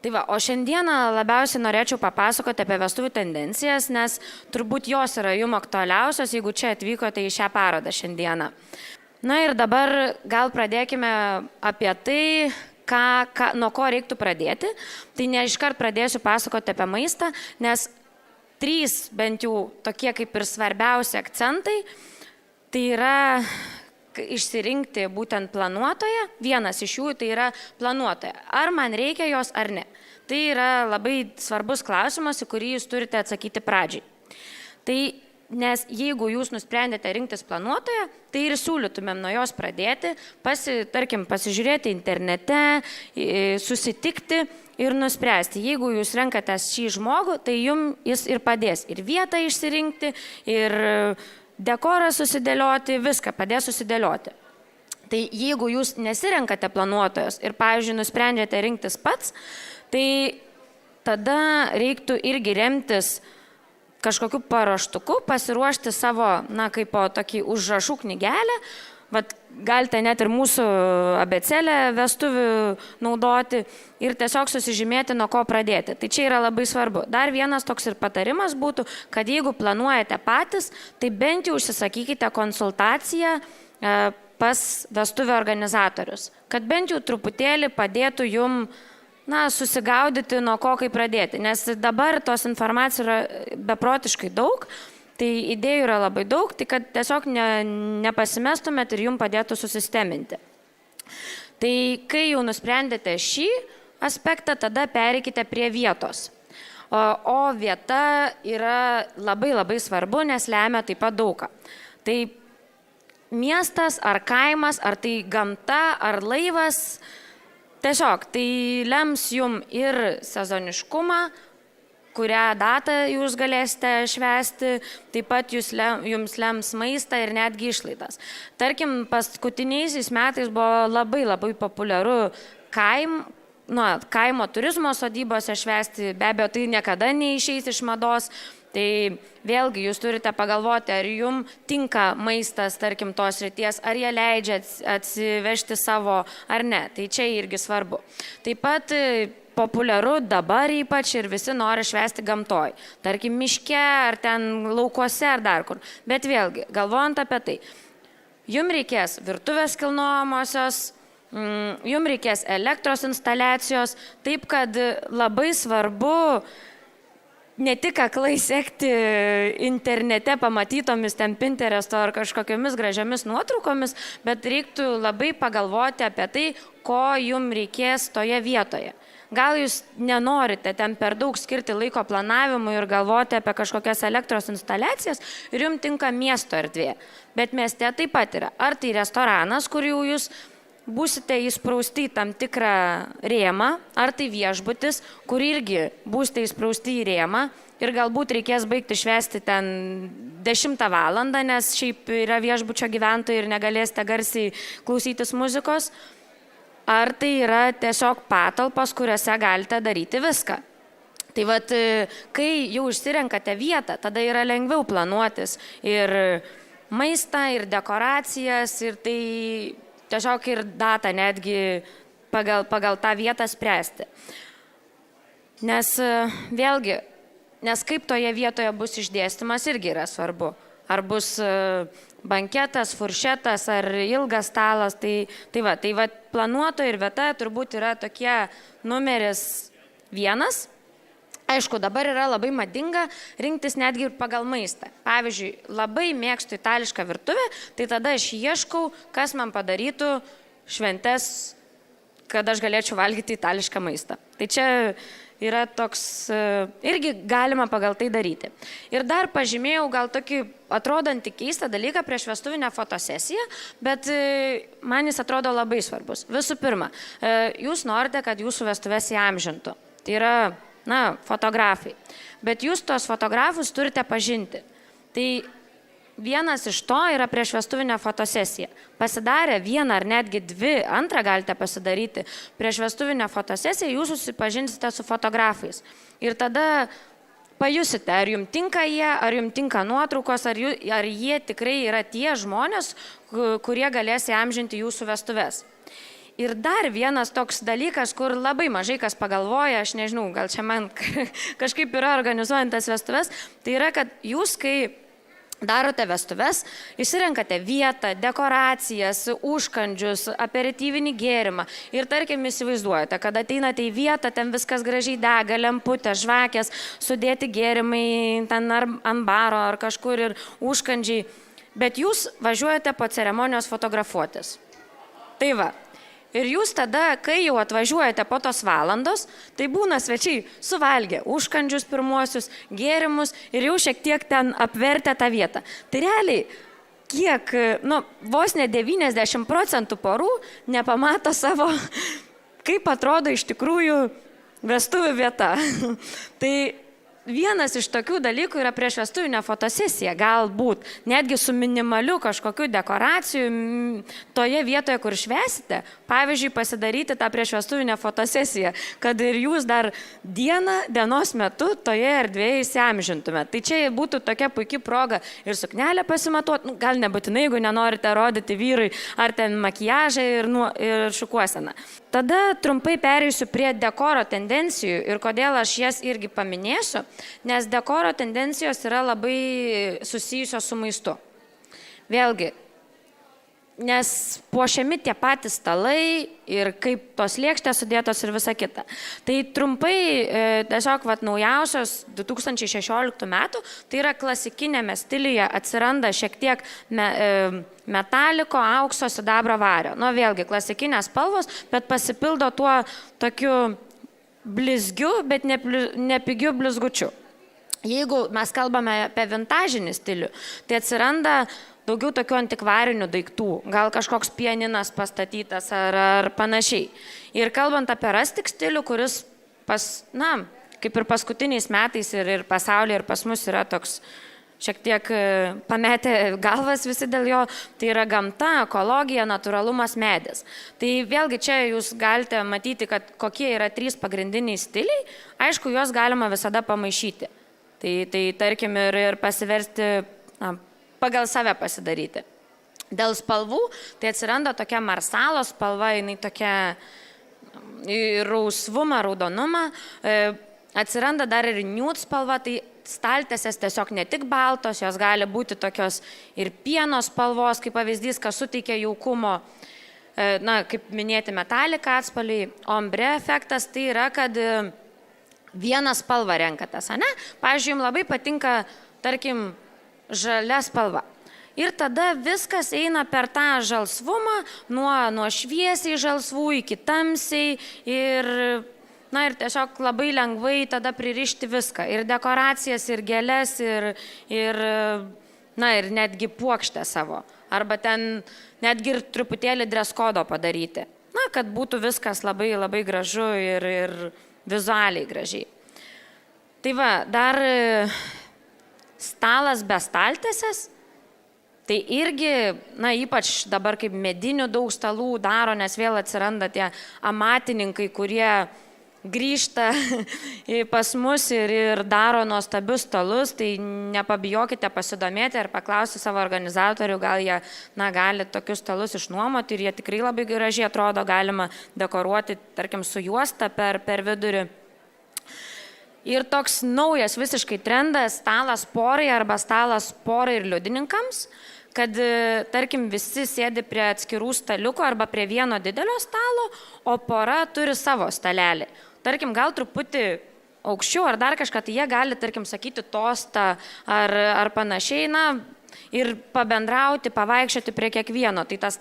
Tai va, o šiandieną labiausiai norėčiau papasakoti apie vestuvių tendencijas, nes turbūt jos yra jums aktualiausios, jeigu čia atvykote į šią parodą šiandieną. Na ir dabar gal pradėkime apie tai, nuo ko reiktų pradėti. Tai ne iškart pradėsiu pasakoti apie maistą, nes 3 bent jau tokie kaip ir svarbiausi akcentai, tai yra išsirinkti būtent planuotoją. Vienas iš jų tai yra planuotoja. Ar man reikia jos ar ne? Tai yra labai svarbus klausimas, į kurį jūs turite atsakyti pradžiai. Tai nes jeigu jūs nusprendėte rinktis planuotoją, tai ir siūlytumėm nuo jos pradėti, tarkim, pasižiūrėti internete, susitikti ir nuspręsti. Jeigu jūs renkatės šį žmogų, tai jums jis ir padės ir vietą išsirinkti, ir dekorą susidėlioti, viską padės susidėlioti. Tai jeigu jūs nesirenkate planuotojos ir, pavyzdžiui, nusprendžiate rinktis pats, tai tada reiktų irgi remtis kažkokiu paruoštuku, pasiruošti savo, kaip po tokį užrašų knygelę. Vat galite net ir mūsų abėcėlę vestuvių naudoti ir tiesiog susižymėti, nuo ko pradėti. Tai čia yra labai svarbu. Dar vienas toks ir patarimas būtų, kad jeigu planuojate patys, tai bent jau užsisakykite konsultaciją pas vestuvių organizatorius, kad bent jau truputėlį padėtų jum susigaudyti, nuo ko kaip pradėti. Nes dabar tos informacijos yra beprotiškai daug, tai idėjų yra labai daug, tai kad tiesiog nepasimestumėt ir jums padėtų susisteminti. Tai kai jau nusprendėte šį aspektą, tada pereikite prie vietos. O vieta yra labai labai svarbu, nes lemia taip pat daugą. Tai miestas ar kaimas, ar tai gamta, ar laivas, tiesiog tai lems jum ir sezoniškumą, kurią datą jūs galėsite švęsti, taip pat jums lems maistą ir netgi išlaidas. Tarkim, paskutiniaisiais metais buvo labai labai populiaru kaimo turizmo sodybose švęsti, be abejo, tai niekada neišeis iš mados. Tai vėlgi jūs turite pagalvoti, ar jums tinka maistas, tarkim, tos srities, ar jie leidžia atsivežti savo ar ne. Tai čia irgi svarbu. Taip pat populiaru dabar ypač ir visi nori švęsti gamtoj. Tarkim, miške ar ten laukuose ar dar kur. Bet vėlgi, galvojant apie tai, jums reikės virtuvės kilnojamosios, jums reikės elektros instaliacijos, taip kad labai svarbu ne tik aklai sekti internete pamatytomis ten Pinteresto ar kažkokiamis gražiamis nuotraukomis, bet reiktų labai pagalvoti apie tai, ko jums reikės toje vietoje. Gal jūs nenorite ten per daug skirti laiko planavimui ir galvoti apie kažkokias elektros instaliacijas ir jums tinka miesto erdvė. Bet mieste taip pat yra. Ar tai restoranas, kur jau jūs būsite įsprausti į tam tikrą rėmą, ar tai viešbutis, kur irgi būsite įsprausti į rėmą ir galbūt reikės baigti švęsti ten 10 valandą, nes šiaip yra viešbučio gyventojai ir negalėsite garsiai klausytis muzikos. Ar tai yra tiesiog patalpos, kuriuose galite daryti viską. Tai vat, kai jau išsirenkate vietą, tada yra lengviau planuotis ir maistą, ir dekoracijas, ir tai tiesiog ir datą netgi pagal tą vietą spręsti. Nes vėlgi, kaip toje vietoje bus išdėstymas irgi yra svarbu. Ar bus banketas, furšetas, ar ilgas stalas, tai va, planuotoja ir vieta turbūt yra tokie numeris 1. Aišku, dabar yra labai madinga rinktis netgi ir pagal maistą. Pavyzdžiui, labai mėgstu itališką virtuvę, tai tada aš ieškau, kas man padarytų šventes, kad aš galėčiau valgyti itališką maistą. Tai čia yra toks, irgi galima pagal tai daryti. Ir dar pažymėjau gal tokį atrodantį keistą dalyką prieš vestuvinę fotosesiją, bet man jis atrodo labai svarbus. Visų pirma, jūs norite, kad jūsų vestuvės įamžintų. Tai yra, fotografai. Bet jūs tos fotografus turite pažinti. Tai vienas iš to yra prieš vestuvinę fotosesiją. Pasidarę 1 ar netgi 2, antrą galite pasidaryti prieš vestuvinę fotosesiją, jūs susipažinsite su fotografais. Ir tada pajusite, ar jums tinka jie, ar jums tinka nuotraukos, ar jie tikrai yra tie žmonės, kurie galės įamžinti jūsų vestuves. Ir dar vienas toks dalykas, kur labai mažai kas pagalvoja, aš nežinau, gal čia man kažkaip yra organizuojant tas vestuves, tai yra, kad jūs, kai darote vestuves, išsirenkate vietą, dekoracijas, užkandžius, aperityvinį gėrimą ir tarkim įsivaizduojate, kad ateinate į vietą, ten viskas gražiai dega, lemputės, žvakės, sudėti gėrimai ten ar ant baro ar kažkur ir užkandžiai, bet jūs važiuojate po ceremonijos fotografuotis. Tai va. Ir jūs tada, kai jau atvažiuojate po tos valandos, tai būna svečiai suvalgę užkandžius pirmuosius, gėrimus ir jau šiek tiek ten apvertę tą vietą. Tai realiai, kiek, vos ne 90% porų nepamato savo, kaip atrodo iš tikrųjų vestuvių vieta. Tai vienas iš tokių dalykų yra prieš vestuvinę fotosesiją, galbūt netgi su minimaliu kažkokiu dekoracijų toje vietoje, kur švęsite, pavyzdžiui, pasidaryti tą prieš vestuvinę fotosesiją, kad ir jūs dar dienos metu toje erdvėje įsiamžintumėte. Tai čia būtų tokia puikia proga ir suknelę pasimatuoti, gal nebūtinai, jeigu nenorite rodyti vyrui, ar ten makiažą ir šukuoseną. Tada trumpai pereisiu prie dekoro tendencijų ir kodėl aš jas irgi paminėsiu, nes dekoro tendencijos yra labai susijusios su maistu. Vėlgi, nes puošiami tie patys stalai ir kaip tos lėkštės sudėtos ir visa kita. Tai trumpai tiesiog naujausios 2016 metų, tai yra klasikinėme stiliuje atsiranda šiek tiek metaliko, aukso, sidabro, vario. Vėlgi klasikinės spalvos, bet pasipildo tuo tokiu blizgiu, bet nepigiu blizgučiu. Jeigu mes kalbame apie vintažinį stilių, tai atsiranda daugiau tokių antikvarinių daiktų, gal kažkoks pianinas pastatytas ar panašiai. Ir kalbant apie rustic stilių, kuris kaip ir paskutiniais metais ir pasaulyje, ir pas mus yra toks šiek tiek pametę galvas visi dėl jo, tai yra gamta, ekologija, natūralumas, medis. Tai vėlgi čia jūs galite matyti, kad kokie yra 3 pagrindiniai stiliai, aišku, juos galima visada pamaišyti. Tai tarkim ir pasiversti, pagal save pasidaryti. Dėl spalvų, tai atsiranda tokia marsalo spalva, jinai tokia rausvumą, raudonumą, atsiranda dar ir nude spalva, tai staltiesės tiesiog ne tik baltos, jos gali būti tokios ir pieno spalvos, kaip pavyzdys, kas suteikia jaukumo, kaip minėti metalika atspalviai, ombre efektas, tai yra, kad vieną spalvą renkatės, ne? Pavyzdžiui, jums labai patinka, tarkim, žalia spalva. Ir tada viskas eina per tą žalsvumą, nuo šviesiai žalsvų iki tamsiai ir tiesiog labai lengvai tada pririšti viską. Ir dekoracijas, ir gėles, ir netgi puokštę savo. Arba ten netgi ir truputėlį dress kodo padaryti. Kad būtų viskas labai, labai gražu ir vizualiai gražiai. Tai va, dar stalas be staltiesės, tai irgi, ypač dabar kaip medinių daug stalų daro, nes vėl atsiranda tie amatininkai, kurie grįžta pas mus ir daro nuostabius stalus, tai nepabijokite pasidomėti ir paklausti savo organizatorių, gal jie gali tokius stalus išnuomoti ir jie tikrai labai gražiai atrodo, galima dekoruoti, tarkim, su juosta per vidurį. Ir toks naujas visiškai trendas stalas porai arba stalas porai ir liudininkams, kad, tarkim, visi sėdi prie atskirų staliukų arba prie vieno didelio stalo, o pora turi savo stalelį. Tarkim, gal truputį aukščiau ar dar kažką, tai jie gali, tarkim, sakyti tostą ar panašiai, ir pabendrauti, pavaikščioti prie kiekvieno. Tai tas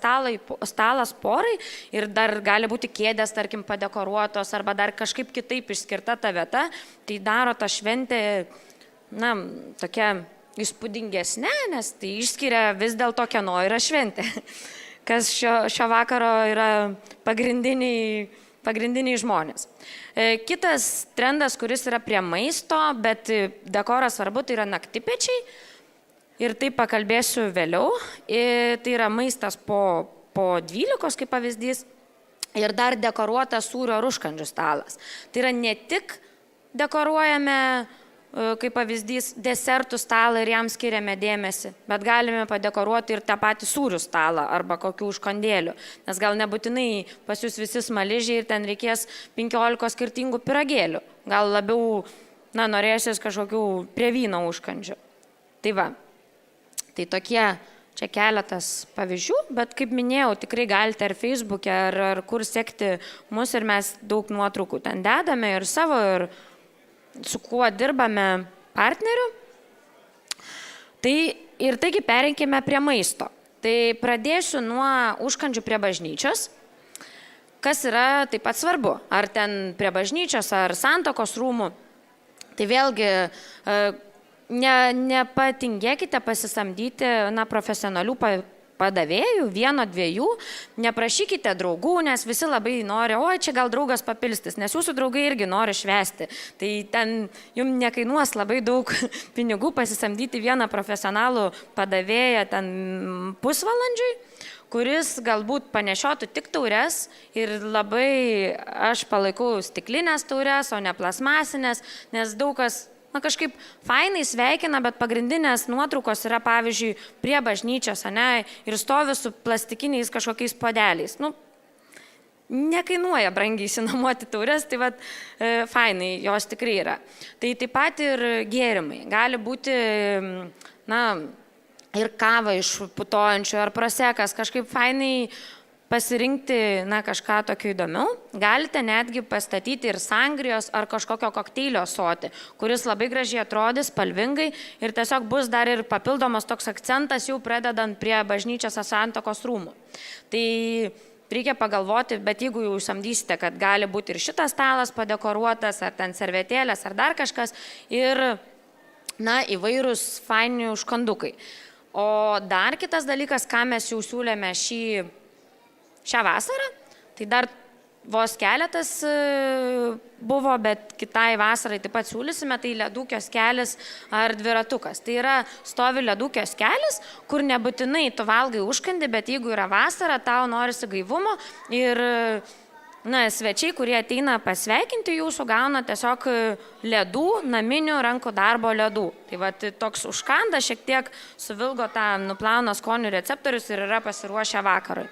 stalas porai ir dar gali būti kėdės, tarkim, padekoruotos arba dar kažkaip kitaip išskirta ta vieta, tai daro tą šventę, tokia įspūdingesnė, nes tai išskiria vis dėlto kieno yra šventė, kas šio vakaro yra pagrindiniai žmonės. Kitas trendas, kuris yra prie maisto, bet dekoras svarbu, tai yra naktipečiai. Ir tai pakalbėsiu vėliau. Tai yra maistas po 12 kaip pavyzdys. Ir dar dekoruotas sūrio ir užkandžių stalas. Tai yra ne tik dekoruojame kaip pavyzdys, desertų stalą ir jam skiriame dėmesį, bet galime padekoruoti ir tą patį sūrių stalą arba kokių užkandėlių, nes gal nebūtinai pas jūs visi smaližiai ir ten reikės 15 skirtingų pyragėlių, gal labiau, norėsis kažkokių prie vyno užkandžių. Tai va, tai tokie čia keletas pavyzdžių, bet kaip minėjau, tikrai galite ar Facebook'e, ar kur sekti mus ir mes daug nuotraukų ten dedame ir savo, ir su kuo dirbame partneriu. Taigi perinkime prie maisto. Tai pradėsiu nuo užkandžių prie bažnyčios. Kas yra taip pat svarbu, ar ten prie bažnyčios, ar santuokos rūmų. Tai vėlgi nepatingėkite pasisamdyti profesionalių padavėjų, 1-2, neprašykite draugų, nes visi labai nori, čia gal draugas papilstis, nes jūsų draugai irgi nori švęsti. Tai ten jums nekainuos labai daug pinigų pasisamdyti vieną profesionalų padavėją ten pusvalandžiui, kuris galbūt panešiotų tik taures ir labai aš palaikau stiklinės taures, o ne plasmasinės, nes daug kas kažkaip fainai sveikina, bet pagrindinės nuotraukos yra, pavyzdžiui, prie bažnyčios, ir stovi su plastikiniais kažkokiais podeliais. Nekainuoja brangiai išsinuomoti taures, tai fainai jos tikrai yra. Tai taip pat ir gėrimai. Gali būti, ir kava iš putojančių, ar prosekas, kažkaip fainai pasirinkti kažką tokio įdomiau. Galite netgi pastatyti ir sangrijos ar kažkokio kokteilio ąsotį, kuris labai gražiai atrodys, spalvingai ir tiesiog bus dar ir papildomas toks akcentas jau pradedant prie bažnyčios ar santuokos rūmų. Tai reikia pagalvoti, bet jeigu jau samdysite, kad gali būti ir šitas stalas padekoruotas, ar ten servetėlės, ar dar kažkas, ir įvairūs faini užkandukai. O dar kitas dalykas, ką mes jau siūlėme šią vasarą, tai dar vos keletas buvo, bet kitai vasarai taip pat siūlysime, tai ledų kioskelis ar dviratukas. Tai yra stovi ledų kioskelis, kur nebūtinai tu valgai užkandį, bet jeigu yra vasara, tau norisi gaivumo ir svečiai, kurie ateina pasveikinti jūsų, gauna tiesiog ledų, naminių rankų darbo ledų. Tai toks užkandas šiek tiek suvilgo tą nuplauna skonių receptorius ir yra pasiruošę vakarui.